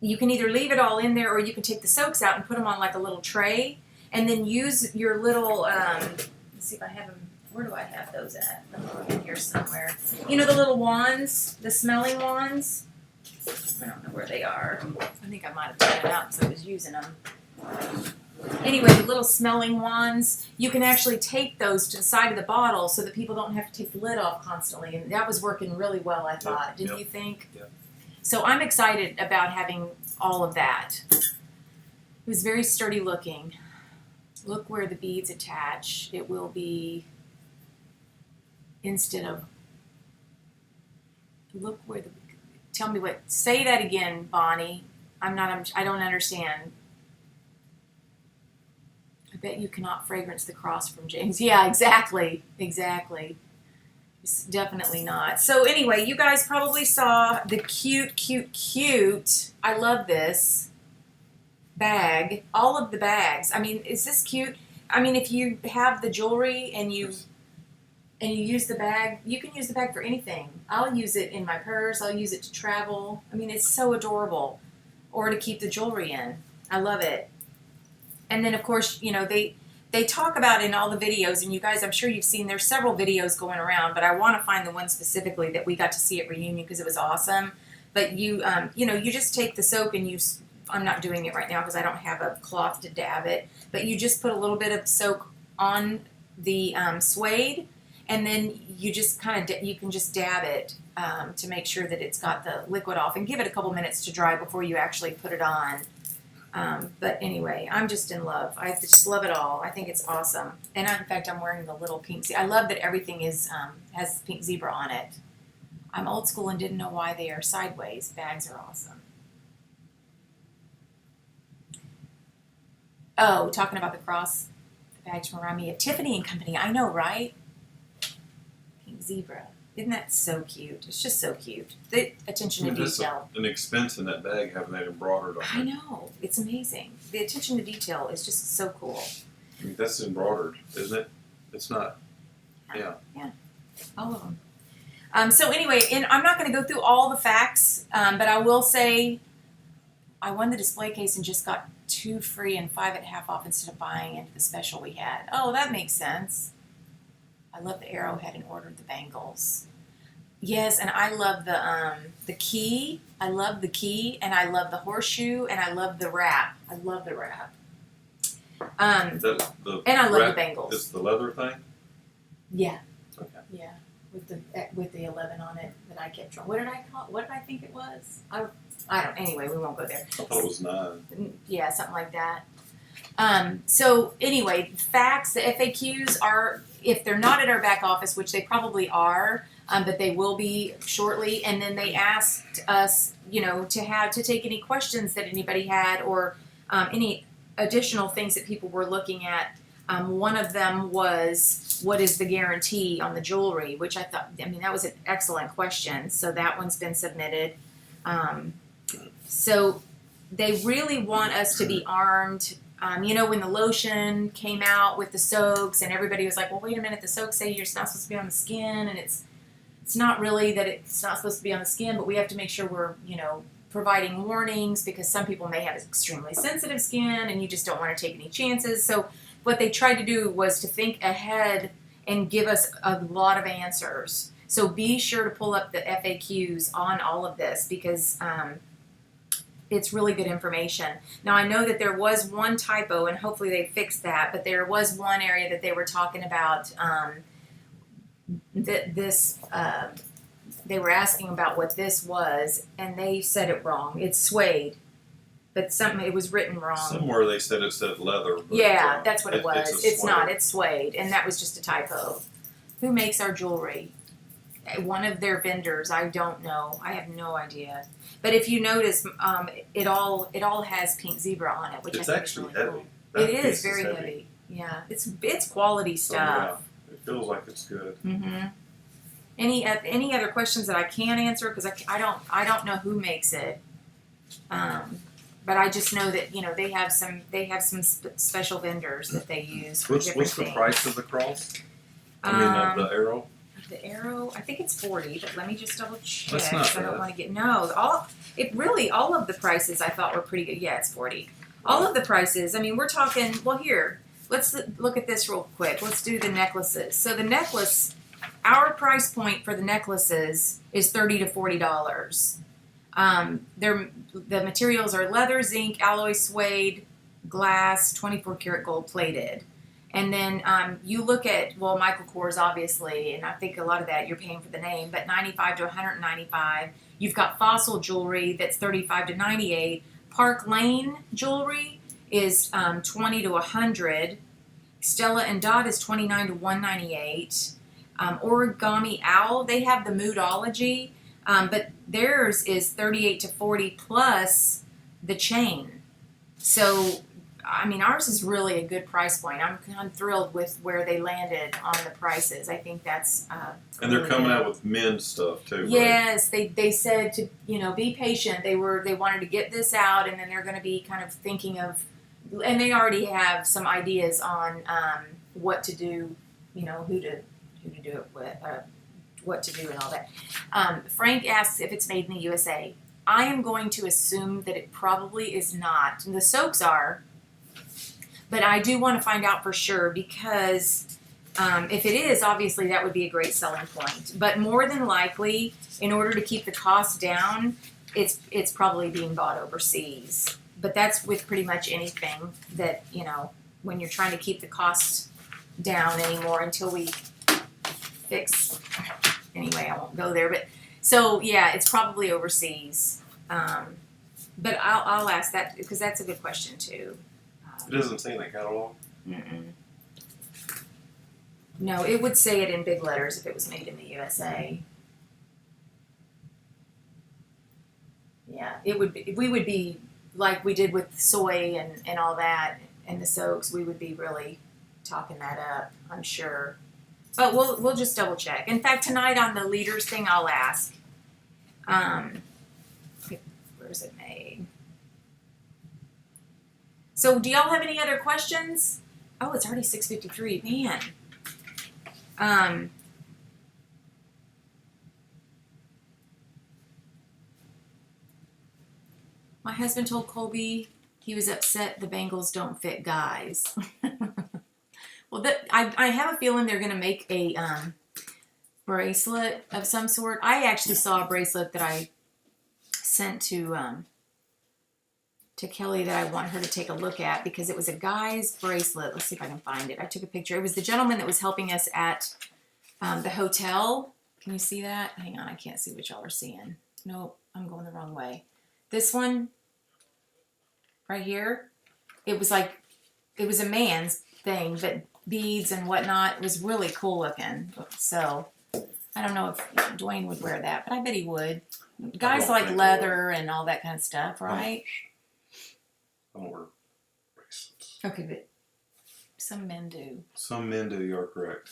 You can either leave it all in there or you can take the soaks out and put them on like a little tray and then use your little, let's see if I have them. Where do I have those at? I'm in here somewhere. You know the little wands, the smelling wands? I don't know where they are. I think I might have taken it out because I was using them. Anyway, the little smelling wands, you can actually tape those to the side of the bottle so that people don't have to take the lid off constantly. And that was working really well, I thought. Didn't you think? Yeah. So I'm excited about having all of that. It was very sturdy looking. Look where the beads attach. It will be instead of, look where the, tell me what, say that again, Bonnie. I don't understand. I bet you cannot fragrance the cross from James. Yeah, exactly. It's definitely not. So anyway, you guys probably saw the cute, I love this bag. All of the bags. I mean, is this cute? I mean, if you have the jewelry and you use the bag, you can use the bag for anything. I'll use it in my purse. I'll use it to travel. I mean, it's so adorable. Or to keep the jewelry in. I love it. And then, of course, you know, they talk about in all the videos, and you guys, I'm sure you've seen, there's several videos going around, but I want to find the one specifically that we got to see at reunion because it was awesome. But you know, you just take the soap and I'm not doing it right now because I don't have a cloth to dab it, but you just put a little bit of soap on the suede, and then you just kind of, you can just dab it to make sure that it's got the liquid off and give it a couple minutes to dry before you actually put it on. But anyway, I'm just in love. I just love it all. I think it's awesome. And in fact, I'm wearing the little pink zebra. I love that everything is has pink zebra on it. I'm old school and didn't know why they are sideways. Bags are awesome. Oh, talking about the cross. The bags remind me of Tiffany and Company. I know, right? Pink zebra. Isn't that so cute? It's just so cute. The attention to detail. An expense in that bag having that embroidered on it. I know. It's amazing. The attention to detail is just so cool. I mean, that's embroidered, isn't it? It's not. Yeah. Yeah. All of them. So anyway, and I'm not going to go through all the facts, but I will say I won the display case and just got 2 free and 5 at half off instead of buying into the special we had. Oh, that makes sense. I love the arrowhead and ordered the bangles. Yes, and I love the key. I love the key, and I love the horseshoe, and I love the wrap. I love the wrap. And I love the bangles. Is the leather thing? Yeah. Okay. Yeah, with the 11 on it that I kept drawing. What did I call it? What did I think it was? I don't. Anyway, we won't go there. I thought it was 9. Yeah, something like that. So anyway, facts, the FAQs are, if they're not at our back office, which they probably are, but they will be shortly. And then they asked us, to take any questions that anybody had, or any additional things that people were looking at. One of them was, what is the guarantee on the jewelry? Which I thought, that was an excellent question. So that one's been submitted. So they really want us to be armed. When the lotion came out with the soaks, and everybody was like, well, wait a minute, the soaks say you're not supposed to be on the skin, and it's not really that it's not supposed to be on the skin, but we have to make sure we're, providing warnings, because some people may have extremely sensitive skin, and you just don't want to take any chances. So what they tried to do was to think ahead and give us a lot of answers. So be sure to pull up the FAQs on all of this, because it's really good information. Now, I know that there was one typo, and hopefully they fixed that, but there was one area that they were talking about, they were asking about what this was, and they said it wrong. It's suede, but it was written wrong. Somewhere they said it said leather. But, yeah, that's what it was. It's suede. not. It's suede, and that was just a typo. Who makes our jewelry? One of their vendors. I don't know. I have no idea. But if you notice, it all has pink zebra on it, which It's I think actually is really heavy. cool. That It piece is very heavy. heavy. Yeah, it's quality So, stuff. yeah, it feels like it's good. Mm-hmm. Any other questions that I can answer, because I don't know who makes it, but I just know that they have some special vendors that they use for different What's the things. price of the cross? Of the arrow? The arrow, I think it's 40, but let me just double check. That's not 'Cause I don't bad. want to get all of the prices I thought were pretty good. Yeah, it's 40. All of the prices. We're talking. Well, here, let's look at this real quick. Let's do the necklaces. So the necklace, our price point for the necklaces is $30 to $40. The materials are leather, zinc, alloy, suede, glass, 24 karat gold plated. And then you look at, Michael Kors, obviously, and I think a lot of that you're paying for the name, but $95 to $195. You've got Fossil jewelry that's $35 to $98. Park Lane jewelry is $20 to $100. Stella and Dot is $29 to $198. Origami Owl, they have the Moodology, but theirs is $38 to $40 plus the chain. So ours is really a good price point. I'm thrilled with where they landed on the prices. I think that's And they're really coming good. out with men's stuff too, right? Yes, they said to be patient. They wanted to get this out, and then they're going to be kind of thinking of, and they already have some ideas on what to do, who to do it with, what to do, and all that. Frank asks if it's made in the USA. I am going to assume that it probably is not. And the soaks are. But I do want to find out for sure, because if it is, obviously that would be a great selling point. But more than likely, in order to keep the cost down, it's probably being bought overseas. But that's with pretty much anything that, when you're trying to keep the costs down anymore until we fix. Anyway, I won't go there. But so, yeah, it's probably overseas. But I'll ask that, because that's a good question too. It doesn't say in that catalog. Mm-mm. No, it would say it in big letters if it was made in the USA. Yeah, it would be, we would be like we did with soy and all that, and the soaks. We would be really talking that up, I'm sure. But we'll just double check. In fact, tonight on the leaders thing, I'll ask. Where's it made? So, do y'all have any other questions? Oh, it's already 6:53. Man. My husband told Colby he was upset the bangles don't fit guys. Well, I have a feeling they're going to make a bracelet of some sort. I actually saw a bracelet that I sent to Kelly that I want her to take a look at, because it was a guy's bracelet. Let's see if I can find it. I took a picture. It was the gentleman that was helping us at the hotel. Can you see that? Hang on, I can't see what y'all are seeing. Nope, I'm going the wrong way. This one right here, it it was a man's thing, but beads and whatnot. It was really cool looking. So I don't know if Duane would wear that, but I bet he would. Guys like leather and all that kind of stuff, right? I don't wear bracelets. Okay, but some men do. Some men do, you're correct.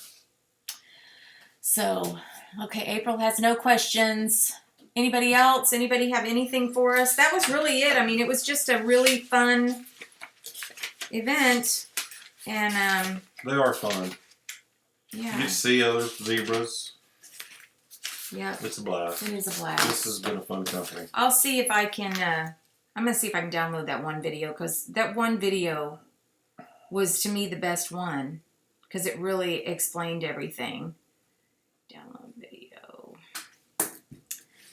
So, okay, April has no questions. Anybody else? Anybody have anything for us? That was really it. I mean, it was just a really fun event. And, they are fun. yeah. You see other zebras. Yeah. It's a blast. It is a blast. This has been a fun company. I'll see if I can, I'm going to see if I can download that one video, because that one video was, to me, the best one, because it really explained everything. Download video.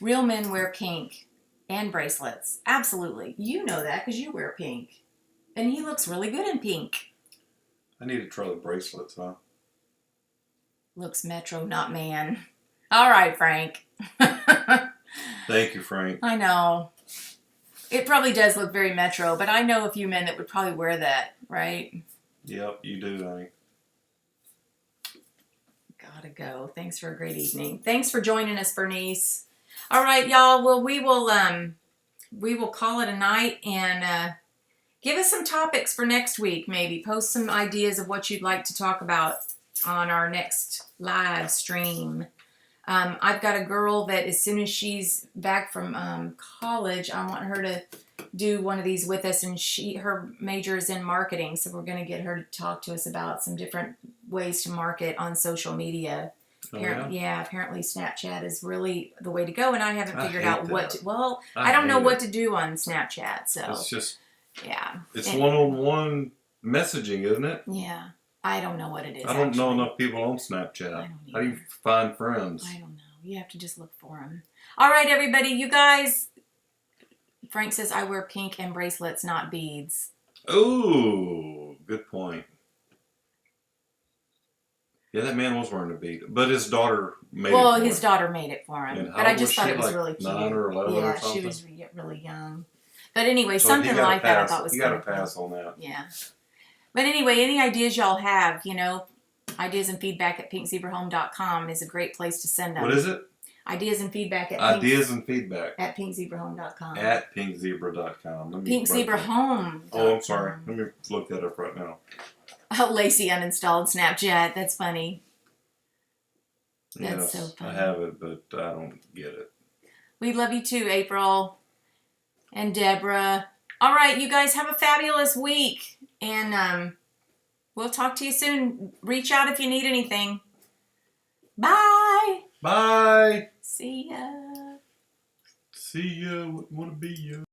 Real men wear pink and bracelets. Absolutely. You know that because you wear pink. And he looks really good in pink. I need to try the bracelets, huh? Looks metro, not man. All right, Frank. Thank you, Frank. I know. It probably does look very metro, but I know a few men that would probably wear that, right? Yep, you do, honey. Gotta go. Thanks for a great evening. Thanks for joining us, Bernice. All right, y'all. Well, we will call it a night, and give us some topics for next week. Maybe post some ideas of what you'd like to talk about on our next live stream. I've got a girl that as soon as she's back from college, I want her to do one of these with us, and her major is in marketing, so we're going to get her to talk to us about some different ways to market on social media. Oh, yeah, apparently Snapchat is really the way to go, and I haven't figured out what to. Well, I don't know hate what it. to do on Snapchat, so It's just yeah, it's one-on-one messaging, isn't it? Yeah, I don't know what it is. I don't know actually. enough people on Snapchat. I don't How do you find friends? I don't know. You have to just look for them. All right, everybody, you guys. Frank says I wear pink and bracelets, not beads. Oh, good point. Yeah, that man was wearing a bead, but his daughter made it. Well, for his him. daughter made it for him, And how but I old just was thought she? it was Like really cute. 9 or 11 yeah, or something? she was really young. But anyway, So something like that I thought was You got to kinda cool. pass on that. Yeah. But anyway, any ideas y'all have, ideas and feedback at pinkzebrahome.com is a great place to send them. What is it? Ideas and feedback at feedback at pinkzebrahome.com. at pinkzebra.com. Pink Zebra Home. Oh, I'm sorry. Let me look that up right now. Oh, Lacey uninstalled Snapchat. That's funny. That's Yes, so funny. I have it, but I don't get it. We love you too, April and Deborah. All right, you guys have a fabulous week, and we'll talk to you soon. Reach out if you need anything. Bye. Bye. See ya. See ya. Want to be ya.